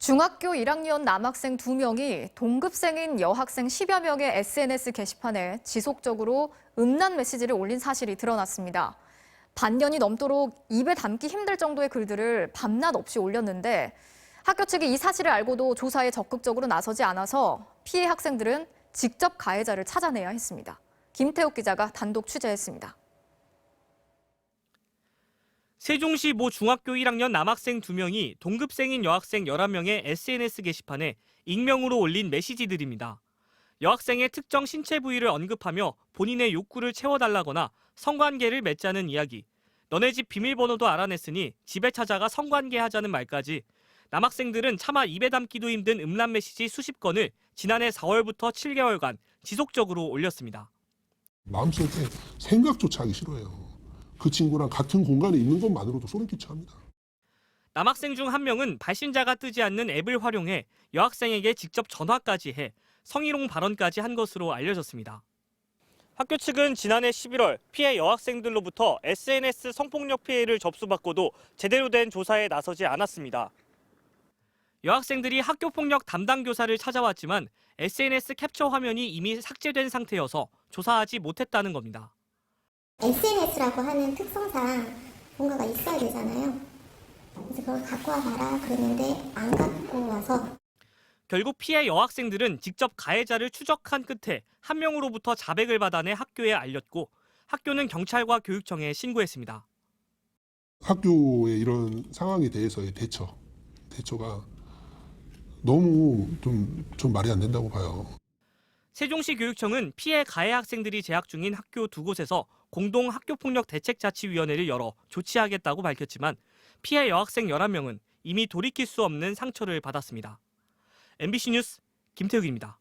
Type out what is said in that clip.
중학교 1학년 남학생 2명이 동급생인 여학생 10여 명의 SNS 게시판에 지속적으로 음란 메시지를 올린 사실이 드러났습니다. 반년이 넘도록 입에 담기 힘들 정도의 글들을 밤낮 없이 올렸는데 학교 측이 이 사실을 알고도 조사에 적극적으로 나서지 않아서 피해 학생들은 직접 가해자를 찾아내야 했습니다. 김태욱 기자가 단독 취재했습니다. 세종시 모 중학교 1학년 남학생 2명이 동급생인 여학생 11명의 SNS 게시판에 익명으로 올린 메시지들입니다. 여학생의 특정 신체 부위를 언급하며 본인의 욕구를 채워달라거나 성관계를 맺자는 이야기, 너네 집 비밀번호도 알아냈으니 집에 찾아가 성관계하자는 말까지 남학생들은 차마 입에 담기도 힘든 음란 메시지 수십 건을 지난해 4월부터 7개월간 지속적으로 올렸습니다. 마음속에 생각조차 하기 싫어요. 그 친구랑 같은 공간에 있는 것만으로도 소름 끼쳐합니다. 남학생 중 한 명은 발신자가 뜨지 않는 앱을 활용해 여학생에게 직접 전화까지 해 성희롱 발언까지 한 것으로 알려졌습니다. 학교 측은 지난해 11월 피해 여학생들로부터 SNS 성폭력 피해를 접수받고도 제대로 된 조사에 나서지 않았습니다. 여학생들이 학교폭력 담당 교사를 찾아왔지만 SNS 캡처 화면이 이미 삭제된 상태여서 조사하지 못했다는 겁니다. SNS라고 하는 특성상 뭔가가 있어야 되잖아요. 그래서 그걸 갖고 와봐라 그랬는데 안 갖고 와서 결국 피해 여학생들은 직접 가해자를 추적한 끝에 한 명으로부터 자백을 받아내 학교에 알렸고 학교는 경찰과 교육청에 신고했습니다. 학교의 이런 상황에 대해서의 대처가 너무 좀 말이 안 된다고 봐요. 세종시 교육청은 피해 가해 학생들이 재학 중인 학교 2곳에서 공동 학교폭력대책자치위원회를 열어 조치하겠다고 밝혔지만 피해 여학생 11명은 이미 돌이킬 수 없는 상처를 받았습니다. MBC 뉴스 김태욱입니다.